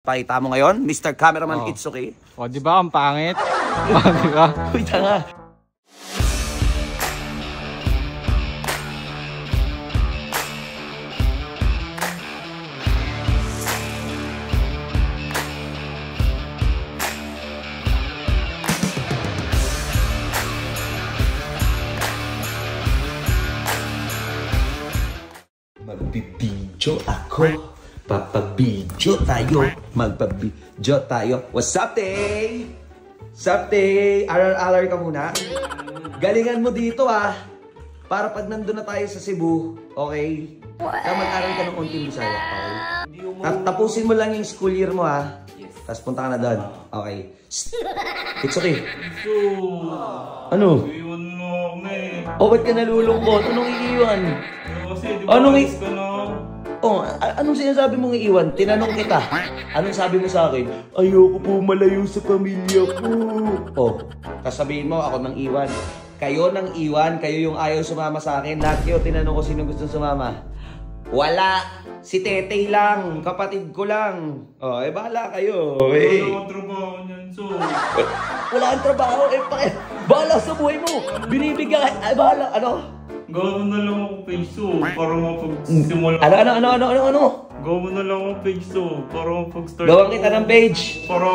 Pakita mo ngayon, Mr. Cameraman Itsuki. O, di ba ang pangit? O, di ba? Uy, tanga. Magbibidyo ako. Papabidyo tayo. Magpabidyo tayo. What's up, Tay? What's up, Tay? Arar-arar ka muna. Galingan mo dito, ah. Para pag nandun na tayo sa Cebu, okay? Mag-aral ka ng konting Bisaya, okay? Tapusin mo lang yung school year mo, ah. Tapos punta ka na doon. Okay. It's okay. Ano? Iwan mo ako na eh. O, ba't ka nalulungkot? Anong iiwan? Kasi, di ba alis ka na? Oh, anong sinasabi mong iiwan? Tinanong kita. Anong sabi mo sa akin? Ayoko po malayo sa pamilya ko. Oh, kasabihin mo ako nang iwan. Kayo nang iwan, kayo yung ayaw sumama sa akin. Lahat kayo tinanong ko sino gusto sumama. Wala. Si Tetey lang, kapatid ko lang. Oh, bahala kayo. Wala akong trabaho niyan, so. Wala kang trabaho, bahala sa buhay mo. Binibigay, bahala, ano? Gawin mo na lang ako page 2 para mapagsimula. Ano? Gawin mo na lang ako page 2 para mapag-start. Gawan kita ng page. Para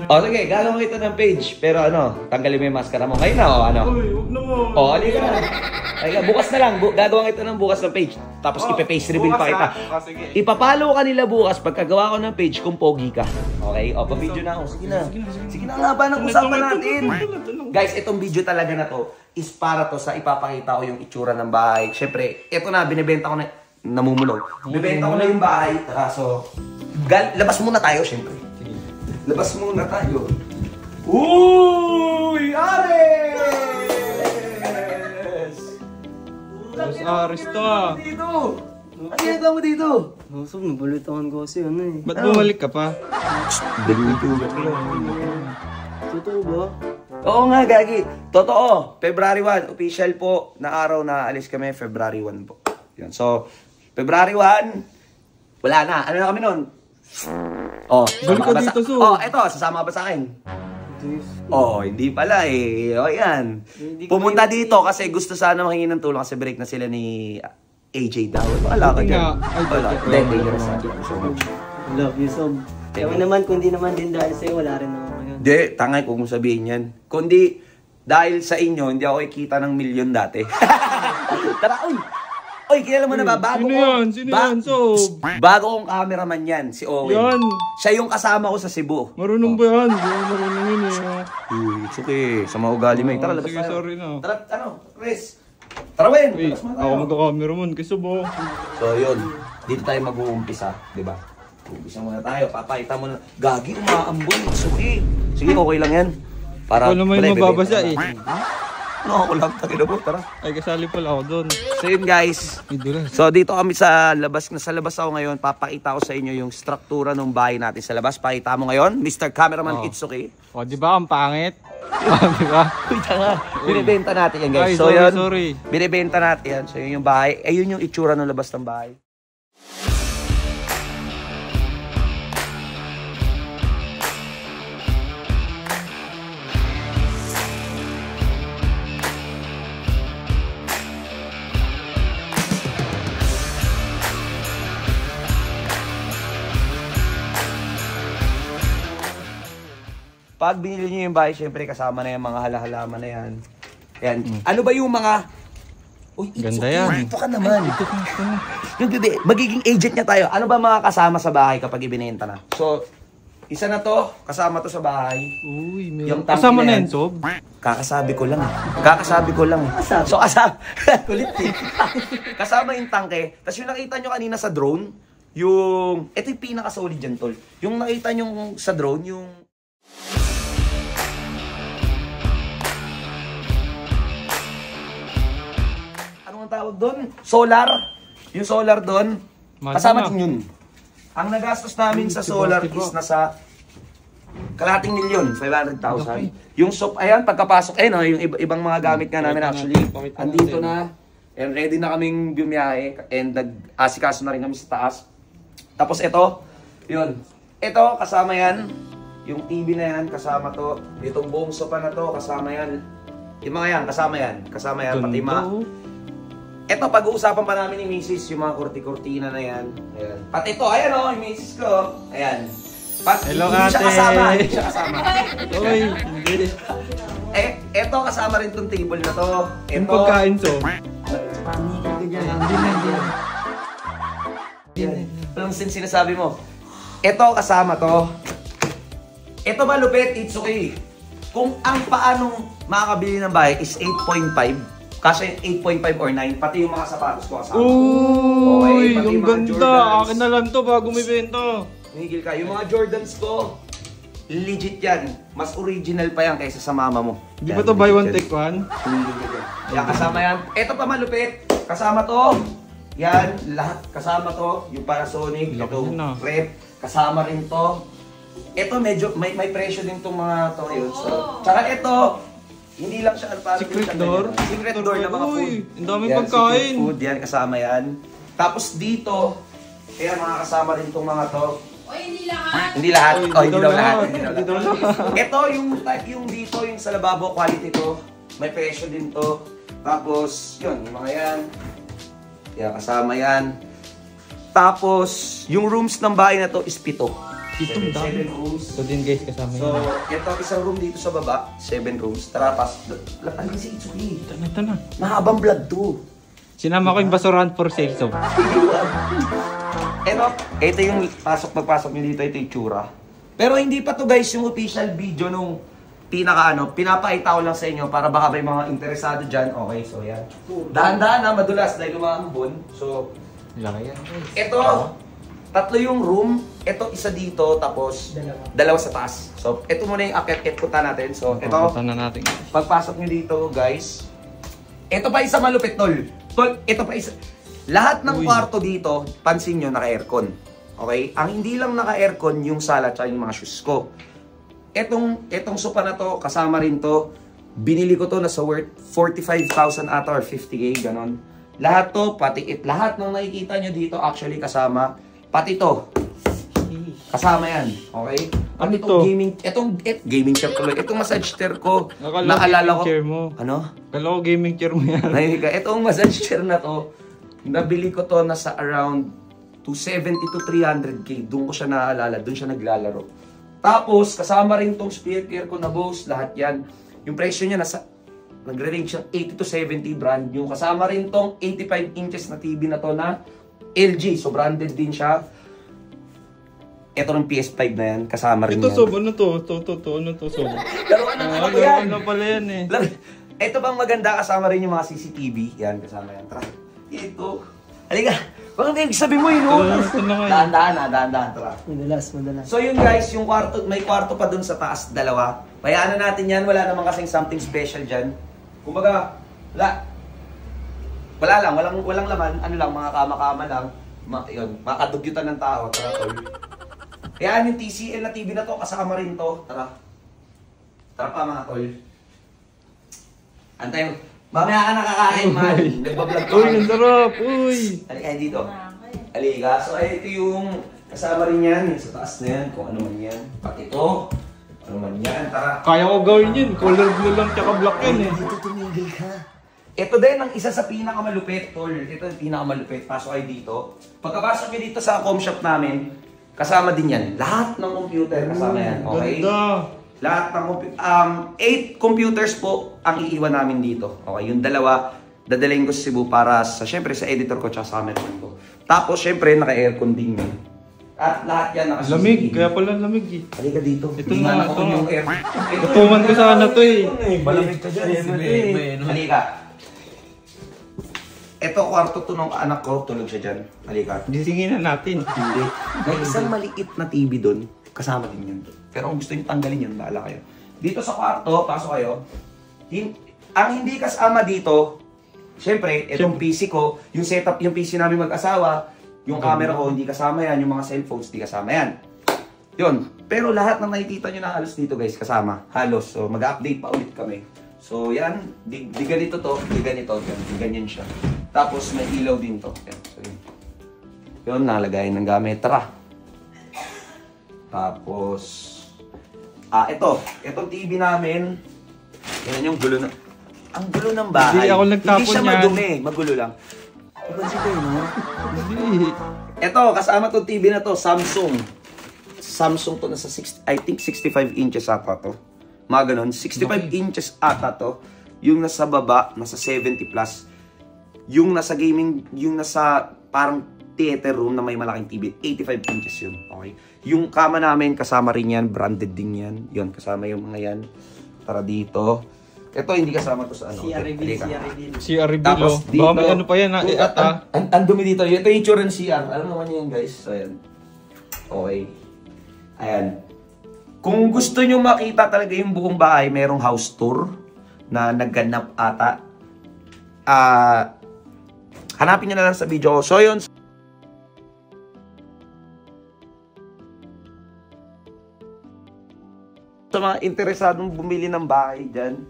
O sige, gagawin kita ng page. Pero ano, tanggalin mo yung maskara mo. Ngayon na o ano? Uy, huwag naman. O, halika na. Halika, bukas na lang. Gagawin kita ng bukas ng page. Tapos ipe-face reveal pa kita. Ipapalo ka nila bukas pagkagawa ko ng page kung pogi ka. Okay? O, pa-video na ako. Sige na. Sige na nga ba, nag-usapan natin. Guys, itong video talaga na to is para to sa ipapakita ko yung itsura ng bahay. Siyempre, ito na, binibenta ko na, namumulong. Binibenta ko na yung bahay. So, labas muna tayo, siyempre. Labas muna tayo. Uy! Ares! Ares to ah. Dito! Ano ginagawa mo dito? Busog, nabalitaan ko kasi ano eh. Ba't bumalik ka pa? Totoo ba? Oo nga, Gagi. Totoo. February 1, official po na araw na alis kami. February 1 po. Yan. So, February 1, wala na. Ano na kami nun? Oh, balik ka dito, so. Oh, eto, sasama ba sa akin? Oh, hindi pala eh. O, yan. Pumunta dito kasi gusto sana mahingi ng tulong kasi break na sila ni AJ daw. Wala ka dyan. Wala. Hindi, Love you, Sob. Kaya naman, kung di naman din dahil sa'yo, wala rin ako ngayon. Hindi, tangay kung sabihin yan. Kundi, dahil sa inyo, hindi ako ikita ng milyon dati. Tara, uy! Uy, kilala mo na ba? Bago Sino yan? Sino yan? So, bago kong cameraman yan, si Owen. Yan. Siya yung kasama ko sa Cebu. Marunong ba yan? Hindi ako marunong yun eh. Uy, it's okay. Sa mga ugali mo. Tara, labas sige, tayo. sorry na. Tara, Chris. Tara, Wen. Uy, Labas muna ako tayo. magka-cameraman kasi ba? So, yun. Dito tayo mag-uumpisa, di ba? Umpisa muna tayo. Papakita mo na. Gagi, umaambon. It's okay. Sige, okay lang yan. Para, Ako naman yung mababasa eh. Ano ako lang, tagina po, tara. Ay, kasali pala ako doon. So yun guys, so dito kami sa labas, nasa labas ako ngayon, papakita ko sa inyo yung struktura ng bahay natin sa labas. Pakita mo ngayon, Mr. Cameraman Itsuki. O, di ba ang pangit? O, di ba? Uy, tanga, binibenta natin yan guys. Ay, So yun, sorry. binibenta natin yan. So yun yung bahay, ayun yung itsura ng labas ng bahay. Pag binili nyo yung bahay, syempre kasama na yung mga halahalaman na yan. Yan. Ano ba yung mga... Uy, Ganda yan. Dito ka naman. Hindi, magiging agent niya tayo. Ano ba mga kasama sa bahay kapag ibinenta na? So, isa na to, kasama to sa bahay. Uy, may... Yung tangke Kasama na na yan. yan, Sob? Kakasabi ko lang. Kakasabi ko lang. So, kasama... Kulit eh. Kasama yung tangke. Tapos yung nakita nyo kanina sa drone, yung... Ito yung pinaka-solid dyan, tol. Yung nakita nyo sa drone, yung... Anong tawag doon? Solar. Yung solar doon, kasama din yun. Ang nagastos namin sa solar is nasa kalahating milyon, 500,000. Yung soap, ayan, pagkapasok, no, yung ibang mga gamit nga namin actually, andito na. And ready na kaming bumiyahe and nag-asikaso na rin kami sa taas. Tapos ito, yun, Ito, kasama yan. Yung TV na yan, kasama to. Itong buong sofa na to, kasama yan. Yung mga yan, kasama yan. Kasama yan, pati mga... Ito, pag-uusapan pa namin ni Mrs. yung mga kurti-kurtina na yan. Ayan. Pati ito, ayan o, yung Mrs. ko. Ayan. Hello, hindi siya kasama, ate. hindi siya kasama. Uy, hindi. Eto, kasama rin tong table na to. Yung pagkain, so. Panikin ka dyan. Anong sinasabi mo? Ito, kasama to. Ito malupit, it's okay. Kung ang paanong makakabili ng bahay is 8.5, kasi 8.5 or 9, pati yung mga sapatos ko kasama. Uy, pati ang yung mga ganda. Jordans. Akin na lang to bago may benta. Hinigil ka. Yung mga Jordans ko, legit yan. Mas original pa yan kaysa sa mama mo. Di Yan, ba to buy one legit take one? yan. Hinigil ka dyan. Yan, kasama yan. Ito pa malupit. Kasama to. Yan, lahat kasama to. Yung Panasonic, Laki ito, yun, ah. rep. Kasama rin to. Ito medyo, may presyo din tong mga to yun. So, tsaka ito, hindi lang siya parang Secret siya door? ganyan. Secret door na mga Uy, food. ang daming Yan, pagkain. secret food, yan, kasama yan. Tapos dito, kaya mga kasama rin tong mga to. Oy, hindi lahat. Hindi lahat. Uy, Oh, hindi daw lahat. Hindi daw lahat. Ito yung type yung dito, yung sa lababo quality to. May presyo din to. Tapos, yun, yung mga yan. Yan, kasama yan. Tapos, yung rooms ng bahay na to is 7. Itong dami. 7 rooms. So din guys, kasama So, yun. ito isang room dito sa baba, 7 rooms. Tara, pas. Ano si Itsuki? Ito na. Mahabang vlog to. Sinama ko yung basurahan for sale, so. Ito yung pagpasok nyo dito, ito yung tsura. Pero hindi pa to guys yung official video nung pinapakita ko lang sa inyo para baka may mga interesado dyan. Okay, so yan. Dahan-dahan na, madulas dahil lumahambon. So, Laki yan guys. ito, tatlo yung room. Ito isa dito, tapos dalawa sa taas. So, ito muna yung akit-kit punta natin. So, ito, Papunta na natin. pagpasok nyo dito guys, ito pa isa malupit tol. Tol, ito pa isa. Lahat ng Uy. kwarto dito, pansin nyo, naka-aircon. Okay? Ang hindi lang naka-aircon, yung sala at yung mga shoes ko. Etong sofa na to, kasama rin to. Binili ko to na sa worth 45,000 ata or 50k, ganon. Lahat to, lahat ng nakikita nyo dito actually kasama. Pati to, kasama yan. Okay? Ano Pati to? gaming chair ko. Itong massage chair ko, Nakala naalala gaming ko. chair mo. Ano? Kala ko gaming chair mo yan. Nahinig ka. Itong massage chair na to, nabili ko to na sa around 270 to 300k. Doon ko siya naalala, doon siya naglalaro. Tapos, kasama rin tong speaker ko na Bose, lahat yan. Yung presyo niya nagre-range siyang 80 to 70 brand new. Kasama rin tong 85 inches na TV na to na LG. So, branded din siya. Ito ng PS5 na yan, kasama rin Ito yan. sob, ano to? Ano to sob? Laruan ng anak ko yan. Ano pala yan eh. Ito bang maganda, kasama rin yung mga CCTV. Yan, kasama yan. Tara. Ito. Halika. Bakit yung sabi mo yun, no? Ito na nga. Dahan-dahan. Tara. Madalas. So yun guys, yung kwarto, may kwarto pa dun sa taas, dalawa. Bayaan na natin yan, wala naman kasing something special dyan. Kumbaga, wala lang, walang laman, ano lang, mga kama-kama lang. Yun, makadugyutan ng tao. Tara, tol. Kaya yung TCL na TV na to, kasama rin to. Tara. Tara pa mga tol. Antay mo. Mamaya ka nakakain, man. Nagbablog ka. Uy, ang sarap. Uy. Halika dito. Halika. So, ito yung kasama rin yan. Yung sa taas na yan. Kung ano man yan. Pati ito. Ano man yan. Tara. Kaya ko gawin yun. Color blue lang tsaka black yun eh. Dito tumigil ka. Ito din ang isa sa pinakamalupit, tol. Ito yung pinakamalupit. Pasok kayo dito. Pagkapasok nyo dito sa home shop namin, kasama din yan. Lahat ng computer kasama yan. Okay? Ganda. Lahat ng 8 computers po ang iiwan namin dito. Okay, yung dalawa, dadalhin ko sa Cebu para sa, syempre, sa editor ko tsaka sa cameraman ko. Tapos, syempre, naka-aircon din yun. At lahat yan naka-CCTV. Lamig. Kaya pala lamig eh. Halika dito. Ito Tingnan nga, ako ito yung nga. air. Tutuman ko sana to eh. Malamig ka dyan. Halika. Ito, kwarto to ng anak ko. Tulog siya dyan. Halika. Gisingin na natin. Hindi. May isang maliit na TV doon. Kasama din yun. Pero kung gusto nyo tanggalin yun, bahala kayo. Dito sa kwarto, pasok kayo. Ang hindi kasama dito, syempre, itong PC ko, yung setup, yung PC namin mag-asawa, yung camera ko, hindi kasama yan. Yung mga cellphones, hindi kasama yan. Yun. Pero lahat ng nakikita nyo na halos dito guys, kasama. Halos. So, mag-update pa ulit kami. So, yan. Di ganito to. Di ganito. Di ganyan siya. Tapos, may ilaw din to. Yan. So, yun. Yun, nalagay ng gamit. Tara. Tapos, itong TV namin, yan yung gulo na, ang gulo ng bahay. Hindi ako nagtapon Hindi siya yan. madumi, magulo lang. Ipansin kayo, no? Hindi. Ito, kasama tong TV na to, Samsung. Samsung to, nasa I think 65 inches ata to. Mga ganun, 65 inches ata to. Yung nasa baba, nasa 70 plus. Yung nasa gaming, yung nasa parang theater room na may malaking TV, 85 inches yun. Okay? Yung kama namin, kasama rin yan, branded din yan. Yun, kasama yung mga yan. Tara dito. Ito, hindi kasama to sa ano. CR reveal, Halika. CR reveal. CR reveal, Tapos oh. dito, Baka may ano pa yan, ha? Ang dumi dito. Ito yung itsura ng CR. Alam naman niyo yan, guys. So, ayan. Okay. Ayan. Kung gusto nyo makita talaga yung buong bahay, merong house tour na nagganap ata. Hanapin nyo na lang sa video ko. So, yun. Sa mga interesadong bumili ng bahay dyan,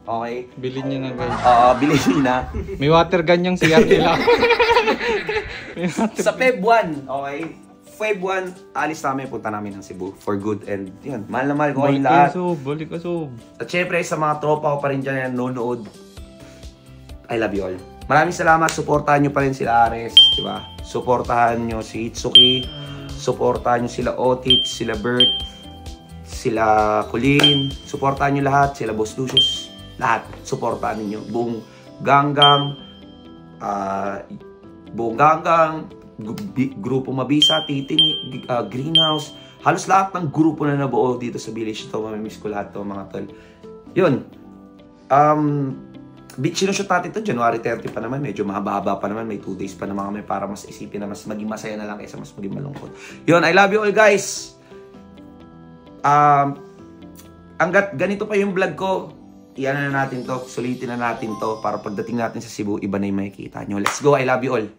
okay? Bilhin nyo na, guys. Bilhin nyo na. May water gun yung CR nila. Sa Feb 1, okay? Feb 1, alis namin, punta namin ng Cebu for good and yun, mahal na mahal ko kayong lahat. Balik ka sob. At syempre, sa mga tropa ko pa rin dyan na nanonood, I love you all. Maraming salamat, supportahan nyo pa rin sila Ares, di ba? Supportahan nyo si Itsuki, supportahan nyo sila Otit, sila Bert, sila Colleen, supportahan nyo lahat, sila Boss Lucius, lahat, supportahan ninyo. Buong ganggang, grupo Mabisa, Titing, Greenhouse, halos lahat ng grupo na nabuo dito sa village ito, mamimiss ko lahat to mga tol. Yun, sinushoot natin ito, January 30 pa naman, medyo mahaba pa naman, may 2 days pa naman kami para mas isipin na mas maging masaya na lang kaysa mas maging malungkot. Yun, I love you all guys! Hanggat ganito pa yung vlog ko, iyan na natin to, sulitin na natin to para pagdating natin sa Cebu, iba na yung makikita nyo. Let's go, I love you all!